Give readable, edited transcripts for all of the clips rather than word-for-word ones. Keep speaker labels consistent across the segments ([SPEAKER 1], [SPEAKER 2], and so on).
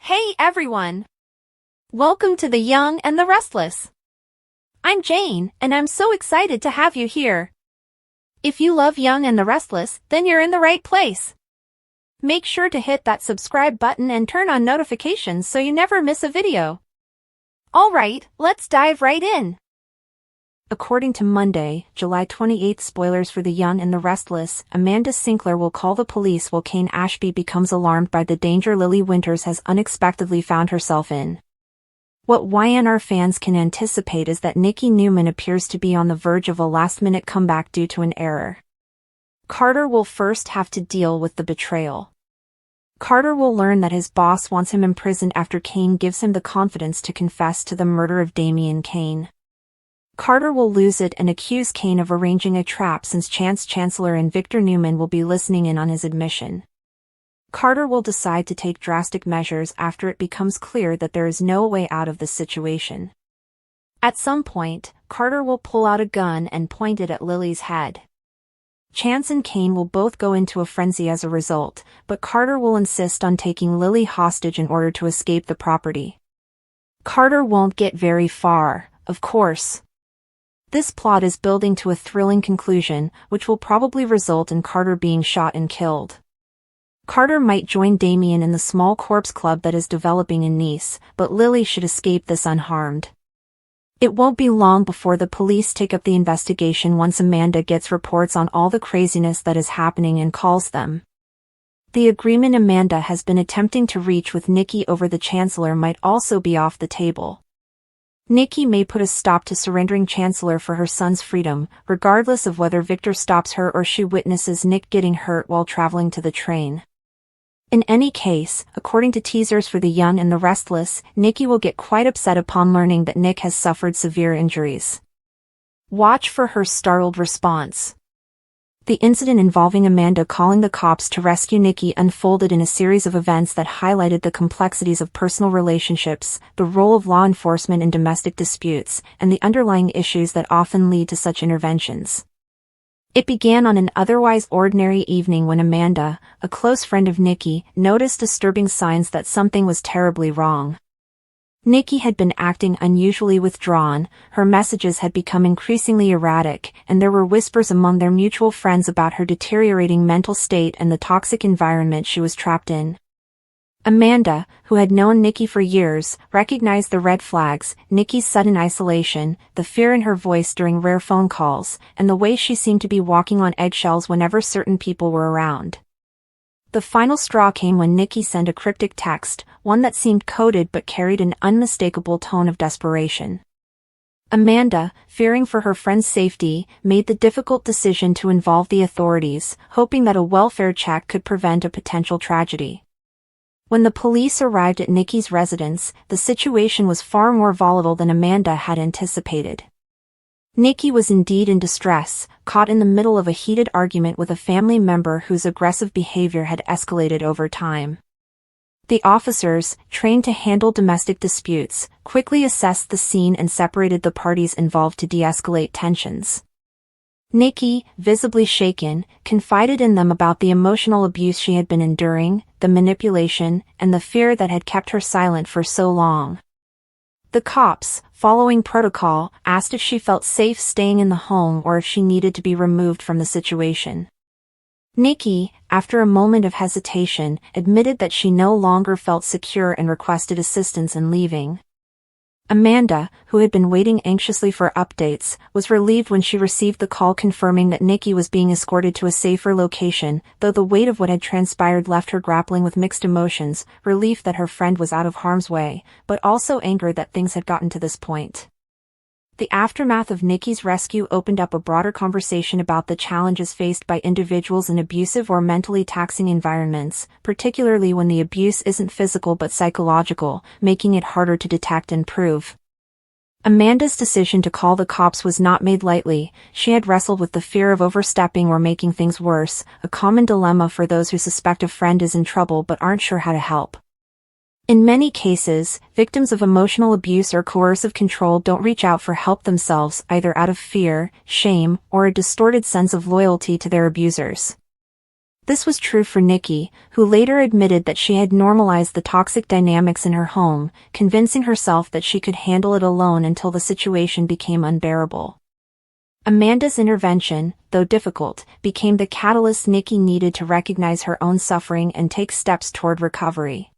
[SPEAKER 1] Hey everyone! Welcome to The Young and the Restless. I'm Jane, and I'm so excited to have you here. If you love Young and the Restless, then you're in the right place. Make sure to hit that subscribe button and turn on notifications so you never miss a video. Alright, let's dive right in. According to Monday, July 28th spoilers for The Young and the Restless, Amanda Sinclair will call the police while Kane Ashby becomes alarmed by the danger Lily Winters has unexpectedly found herself in. What YNR fans can anticipate is that Nikki Newman appears to be on the verge of a last-minute comeback due to an error. Carter will first have to deal with the betrayal. Carter will learn that his boss wants him imprisoned after Kane gives him the confidence to confess to the murder of Damian Kane. Carter will lose it and accuse Kane of arranging a trap since Chance Chancellor and Victor Newman will be listening in on his admission. Carter will decide to take drastic measures after it becomes clear that there is no way out of this situation. At some point, Carter will pull out a gun and point it at Lily's head. Chance and Kane will both go into a frenzy as a result, but Carter will insist on taking Lily hostage in order to escape the property. Carter won't get very far, of course. This plot is building to a thrilling conclusion, which will probably result in Carter being shot and killed. Carter might join Damian in the small corpse club that is developing in Nice, but Lily should escape this unharmed. It won't be long before the police take up the investigation once Amanda gets reports on all the craziness that is happening and calls them. The agreement Amanda has been attempting to reach with Nikki over the Chancellor might also be off the table. Nikki may put a stop to surrendering Chancellor for her son's freedom, regardless of whether Victor stops her or she witnesses Nick getting hurt while traveling to the train. In any case, according to teasers for The Young and the Restless, Nikki will get quite upset upon learning that Nick has suffered severe injuries. Watch for her startled response. The incident involving Amanda calling the cops to rescue Nikki unfolded in a series of events that highlighted the complexities of personal relationships, the role of law enforcement in domestic disputes, and the underlying issues that often lead to such interventions. It began on an otherwise ordinary evening when Amanda, a close friend of Nikki, noticed disturbing signs that something was terribly wrong. Nikki had been acting unusually withdrawn, her messages had become increasingly erratic, and there were whispers among their mutual friends about her deteriorating mental state and the toxic environment she was trapped in. Amanda, who had known Nikki for years, recognized the red flags: Nikki's sudden isolation, the fear in her voice during rare phone calls, and the way she seemed to be walking on eggshells whenever certain people were around. The final straw came when Nikki sent a cryptic text, one that seemed coded but carried an unmistakable tone of desperation. Amanda, fearing for her friend's safety, made the difficult decision to involve the authorities, hoping that a welfare check could prevent a potential tragedy. When the police arrived at Nikki's residence, the situation was far more volatile than Amanda had anticipated. Nikki was indeed in distress, caught in the middle of a heated argument with a family member whose aggressive behavior had escalated over time. The officers, trained to handle domestic disputes, quickly assessed the scene and separated the parties involved to de-escalate tensions. Nikki, visibly shaken, confided in them about the emotional abuse she had been enduring, the manipulation, and the fear that had kept her silent for so long. The cops, following protocol, asked if she felt safe staying in the home or if she needed to be removed from the situation. Nikki, after a moment of hesitation, admitted that she no longer felt secure and requested assistance in leaving. Amanda, who had been waiting anxiously for updates, was relieved when she received the call confirming that Nikki was being escorted to a safer location, though the weight of what had transpired left her grappling with mixed emotions: relief that her friend was out of harm's way, but also anger that things had gotten to this point. The aftermath of Nikki's rescue opened up a broader conversation about the challenges faced by individuals in abusive or mentally taxing environments, particularly when the abuse isn't physical but psychological, making it harder to detect and prove. Amanda's decision to call the cops was not made lightly. She had wrestled with the fear of overstepping or making things worse, a common dilemma for those who suspect a friend is in trouble but aren't sure how to help. In many cases, victims of emotional abuse or coercive control don't reach out for help themselves, either out of fear, shame, or a distorted sense of loyalty to their abusers. This was true for Nikki, who later admitted that she had normalized the toxic dynamics in her home, convincing herself that she could handle it alone until the situation became unbearable. Amanda's intervention, though difficult, became the catalyst Nikki needed to recognize her own suffering and take steps toward recovery.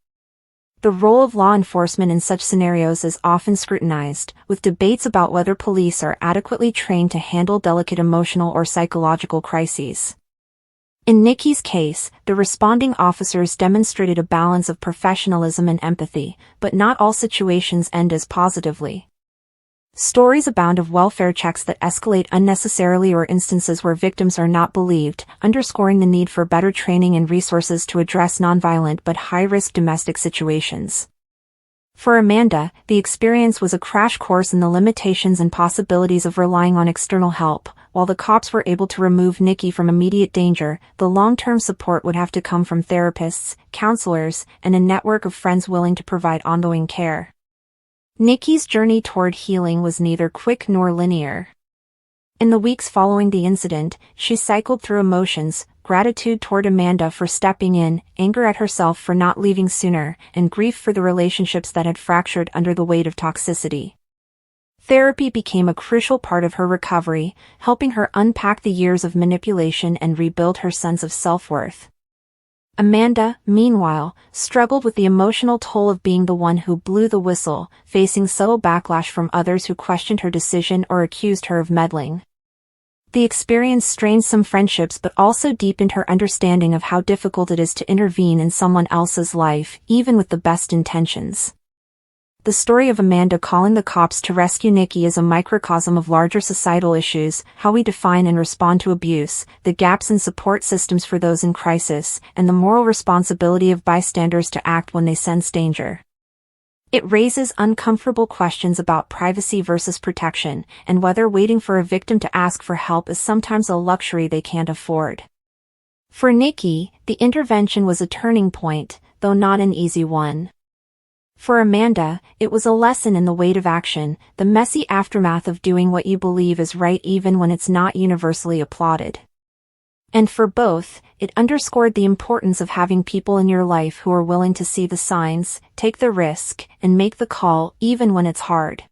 [SPEAKER 1] The role of law enforcement in such scenarios is often scrutinized, with debates about whether police are adequately trained to handle delicate emotional or psychological crises. In Nikki's case, the responding officers demonstrated a balance of professionalism and empathy, but not all situations end as positively. Stories abound of welfare checks that escalate unnecessarily or instances where victims are not believed, underscoring the need for better training and resources to address nonviolent but high-risk domestic situations. For Amanda, the experience was a crash course in the limitations and possibilities of relying on external help. While the cops were able to remove Nikki from immediate danger, the long-term support would have to come from therapists, counselors, and a network of friends willing to provide ongoing care. Nikki's journey toward healing was neither quick nor linear. In the weeks following the incident, she cycled through emotions: gratitude toward Amanda for stepping in, anger at herself for not leaving sooner, and grief for the relationships that had fractured under the weight of toxicity. Therapy became a crucial part of her recovery, helping her unpack the years of manipulation and rebuild her sense of self-worth. Amanda, meanwhile, struggled with the emotional toll of being the one who blew the whistle, facing subtle backlash from others who questioned her decision or accused her of meddling. The experience strained some friendships but also deepened her understanding of how difficult it is to intervene in someone else's life, even with the best intentions. The story of Amanda calling the cops to rescue Nikki is a microcosm of larger societal issues: how we define and respond to abuse, the gaps in support systems for those in crisis, and the moral responsibility of bystanders to act when they sense danger. It raises uncomfortable questions about privacy versus protection, and whether waiting for a victim to ask for help is sometimes a luxury they can't afford. For Nikki, the intervention was a turning point, though not an easy one. For Amanda, it was a lesson in the weight of action, the messy aftermath of doing what you believe is right even when it's not universally applauded. And for both, it underscored the importance of having people in your life who are willing to see the signs, take the risk, and make the call even when it's hard.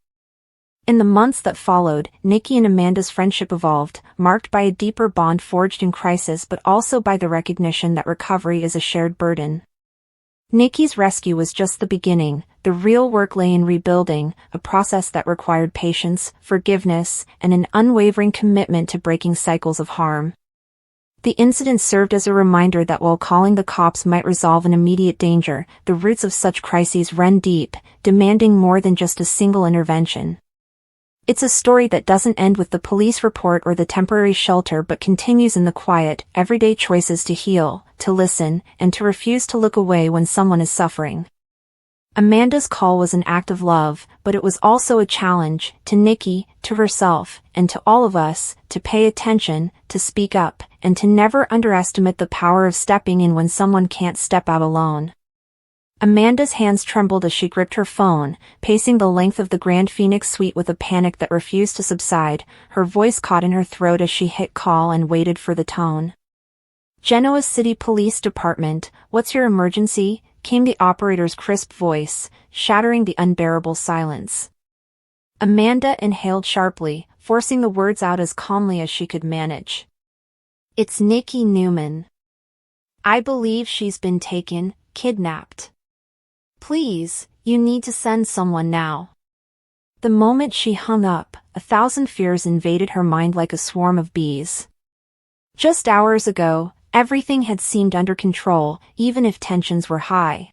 [SPEAKER 1] In the months that followed, Nikki and Amanda's friendship evolved, marked by a deeper bond forged in crisis but also by the recognition that recovery is a shared burden. Nikki's rescue was just the beginning. The real work lay in rebuilding, a process that required patience, forgiveness, and an unwavering commitment to breaking cycles of harm. The incident served as a reminder that while calling the cops might resolve an immediate danger, the roots of such crises run deep, demanding more than just a single intervention. It's a story that doesn't end with the police report or the temporary shelter but continues in the quiet, everyday choices to heal, to listen, and to refuse to look away when someone is suffering. Amanda's call was an act of love, but it was also a challenge, to Nikki, to herself, and to all of us, to pay attention, to speak up, and to never underestimate the power of stepping in when someone can't step out alone. Amanda's hands trembled as she gripped her phone, pacing the length of the Grand Phoenix suite with a panic that refused to subside. Her voice caught in her throat as she hit call and waited for the tone. Genoa City Police Department, what's your emergency? Came the operator's crisp voice, shattering the unbearable silence. Amanda inhaled sharply, forcing the words out as calmly as she could manage. It's Nikki Newman. I believe she's been taken, kidnapped. Please, you need to send someone now. The moment she hung up, 1,000 fears invaded her mind like a swarm of bees. Just hours ago, everything had seemed under control, even if tensions were high.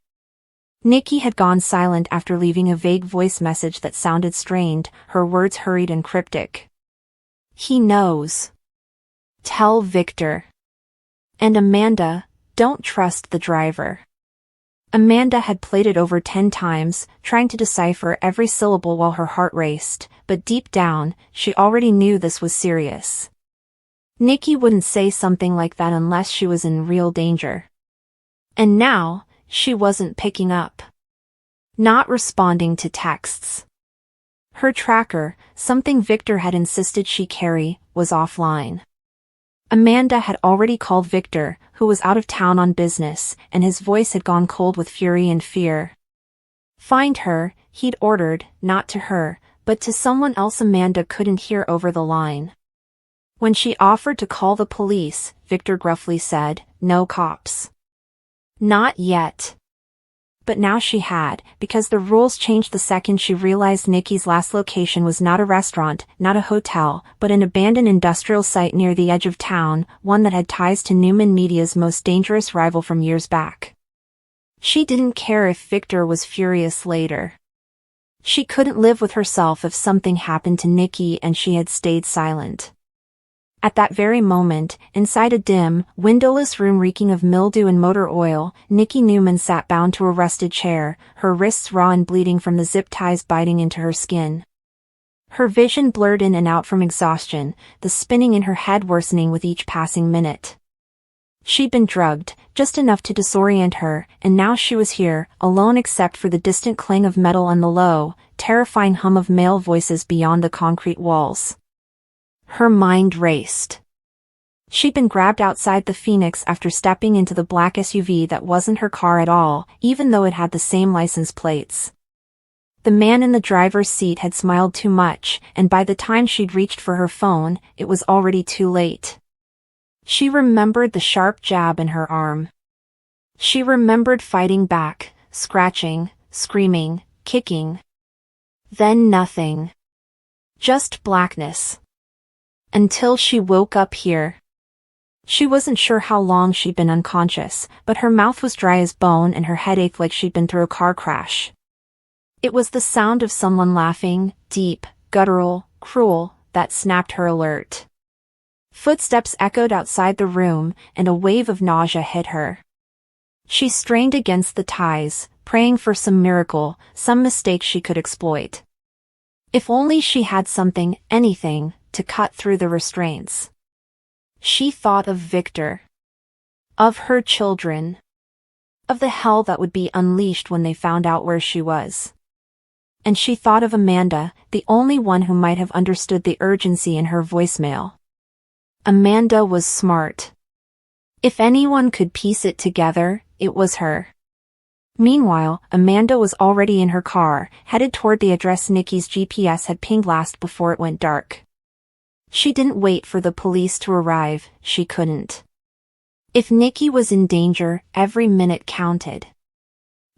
[SPEAKER 1] Nikki had gone silent after leaving a vague voice message that sounded strained, her words hurried and cryptic. He knows. Tell Victor. And Amanda, don't trust the driver. Amanda had played it over 10 times, trying to decipher every syllable while her heart raced, but deep down, she already knew this was serious. Nikki wouldn't say something like that unless she was in real danger. And now, she wasn't picking up. Not responding to texts. Her tracker, something Victor had insisted she carry, was offline. Amanda had already called Victor, who was out of town on business, and his voice had gone cold with fury and fear. Find her, he'd ordered, not to her, but to someone else Amanda couldn't hear over the line. When she offered to call the police, Victor gruffly said, "No cops." Not yet. But now she had, because the rules changed the second she realized Nikki's last location was not a restaurant, not a hotel, but an abandoned industrial site near the edge of town, one that had ties to Newman Media's most dangerous rival from years back. She didn't care if Victor was furious later. She couldn't live with herself if something happened to Nikki and she had stayed silent. At that very moment, inside a dim, windowless room reeking of mildew and motor oil, Nikki Newman sat bound to a rusted chair, her wrists raw and bleeding from the zip ties biting into her skin. Her vision blurred in and out from exhaustion, the spinning in her head worsening with each passing minute. She'd been drugged, just enough to disorient her, and now she was here, alone except for the distant clang of metal and the low, terrifying hum of male voices beyond the concrete walls. Her mind raced. She'd been grabbed outside the Phoenix after stepping into the black SUV that wasn't her car at all, even though it had the same license plates. The man in the driver's seat had smiled too much, and by the time she'd reached for her phone, it was already too late. She remembered the sharp jab in her arm. She remembered fighting back, scratching, screaming, kicking. Then nothing. Just blackness. Until she woke up here. She wasn't sure how long she'd been unconscious, but her mouth was dry as bone and her head ached like she'd been through a car crash. It was the sound of someone laughing, deep, guttural, cruel, that snapped her alert. Footsteps echoed outside the room, and a wave of nausea hit her. She strained against the ties, praying for some miracle, some mistake she could exploit. If only she had something, anything, to cut through the restraints. She thought of Victor. Of her children. Of the hell that would be unleashed when they found out where she was. And she thought of Amanda, the only one who might have understood the urgency in her voicemail. Amanda was smart. If anyone could piece it together, it was her. Meanwhile, Amanda was already in her car, headed toward the address Nikki's GPS had pinged last before it went dark. She didn't wait for the police to arrive, she couldn't. If Nikki was in danger, every minute counted.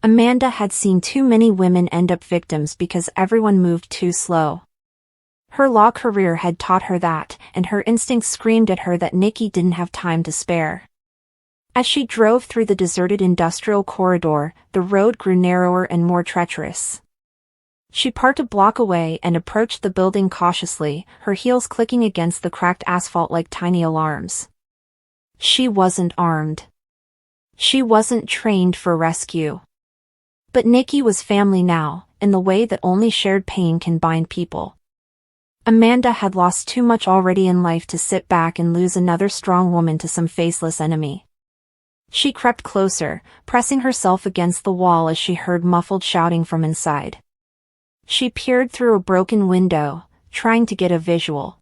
[SPEAKER 1] Amanda had seen too many women end up victims because everyone moved too slow. Her law career had taught her that, and her instincts screamed at her that Nikki didn't have time to spare. As she drove through the deserted industrial corridor, the road grew narrower and more treacherous. She parked a block away and approached the building cautiously, her heels clicking against the cracked asphalt like tiny alarms. She wasn't armed. She wasn't trained for rescue. But Nikki was family now, in the way that only shared pain can bind people. Amanda had lost too much already in life to sit back and lose another strong woman to some faceless enemy. She crept closer, pressing herself against the wall as she heard muffled shouting from inside. She peered through a broken window, trying to get a visual.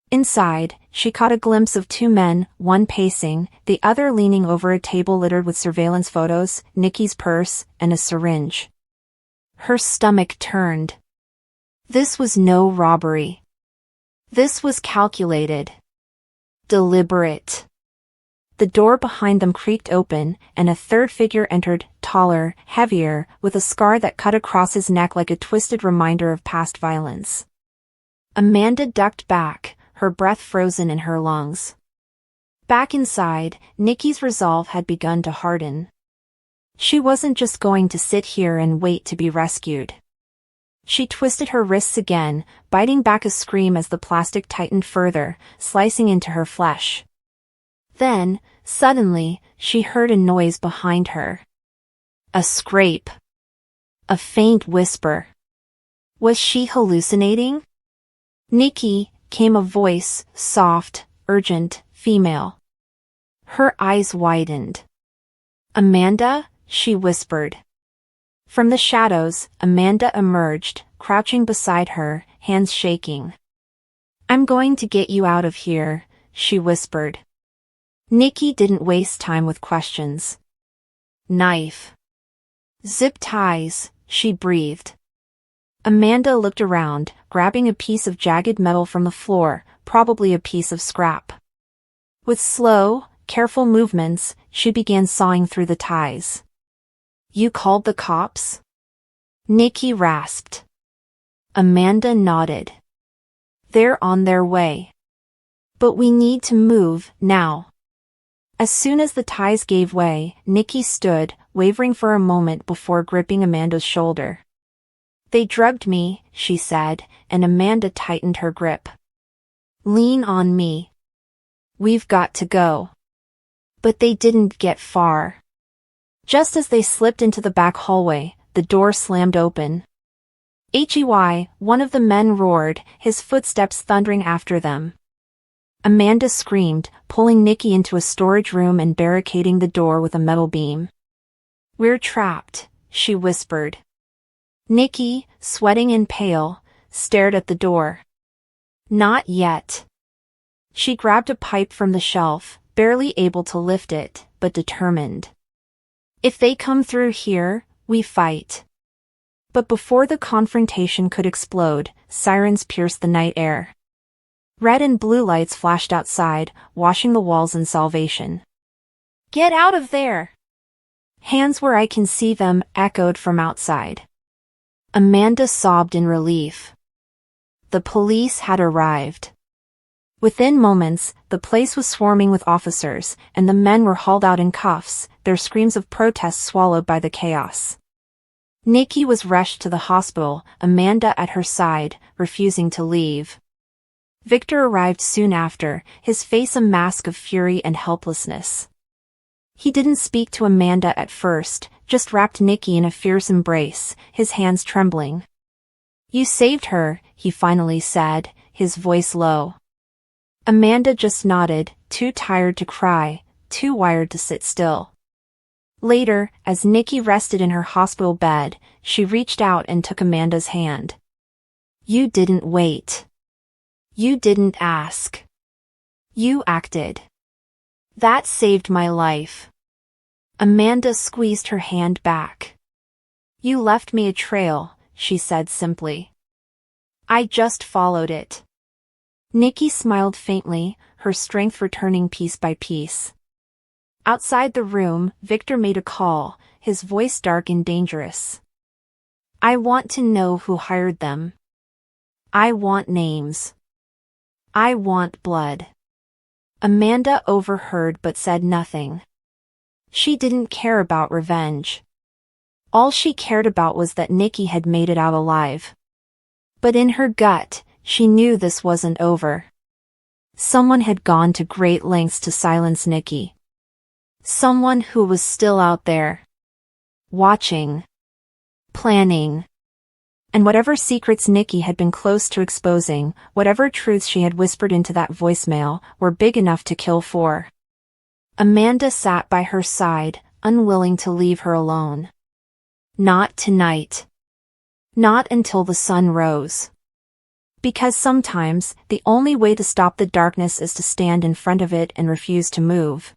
[SPEAKER 1] Inside, she caught a glimpse of two men, one pacing, the other leaning over a table littered with surveillance photos, Nikki's purse, and a syringe. Her stomach turned. This was no robbery. This was calculated. Deliberate. The door behind them creaked open, and a third figure entered, taller, heavier, with a scar that cut across his neck like a twisted reminder of past violence. Amanda ducked back, her breath frozen in her lungs. Back inside, Nikki's resolve had begun to harden. She wasn't just going to sit here and wait to be rescued. She twisted her wrists again, biting back a scream as the plastic tightened further, slicing into her flesh. Then, suddenly, she heard a noise behind her. A scrape. A faint whisper. Was she hallucinating? "Nikki," came a voice, soft, urgent, female. Her eyes widened. "Amanda?" she whispered. From the shadows, Amanda emerged, crouching beside her, hands shaking. "I'm going to get you out of here," she whispered. Nikki didn't waste time with questions. Knife. Zip ties, she breathed. Amanda looked around, grabbing a piece of jagged metal from the floor, probably a piece of scrap. With slow, careful movements, she began sawing through the ties. You called the cops? Nikki rasped. Amanda nodded. They're on their way. But we need to move, now. As soon as the ties gave way, Nikki stood, wavering for a moment before gripping Amanda's shoulder. They drugged me, she said, and Amanda tightened her grip. Lean on me. We've got to go. But they didn't get far. Just as they slipped into the back hallway, the door slammed open. Hey, one of the men roared, his footsteps thundering after them. Amanda screamed, pulling Nikki into a storage room and barricading the door with a metal beam. We're trapped, she whispered. Nikki, sweating and pale, stared at the door. Not yet. She grabbed a pipe from the shelf, barely able to lift it, but determined. If they come through here, we fight. But before the confrontation could explode, sirens pierced the night air. Red and blue lights flashed outside, washing the walls in salvation. Get out of there! Hands where I can see them echoed from outside. Amanda sobbed in relief. The police had arrived. Within moments, the place was swarming with officers, and the men were hauled out in cuffs, their screams of protest swallowed by the chaos. Nikki was rushed to the hospital, Amanda at her side, refusing to leave. Victor arrived soon after, his face a mask of fury and helplessness. He didn't speak to Amanda at first, just wrapped Nikki in a fierce embrace, his hands trembling. You saved her, he finally said, his voice low. Amanda just nodded, too tired to cry, too wired to sit still. Later, as Nikki rested in her hospital bed, she reached out and took Amanda's hand. You didn't wait. You didn't ask. You acted. That saved my life. Amanda squeezed her hand back. You left me a trail, she said simply. I just followed it. Nikki smiled faintly, her strength returning piece by piece. Outside the room, Victor made a call, his voice dark and dangerous. I want to know who hired them. I want names. I want blood. Amanda overheard but said nothing. She didn't care about revenge. All she cared about was that Nikki had made it out alive. But in her gut, she knew this wasn't over. Someone had gone to great lengths to silence Nikki. Someone who was still out there. Watching. Planning. And whatever secrets Nikki had been close to exposing, whatever truths she had whispered into that voicemail, were big enough to kill for. Amanda sat by her side, unwilling to leave her alone. Not tonight. Not until the sun rose. Because sometimes, the only way to stop the darkness is to stand in front of it and refuse to move.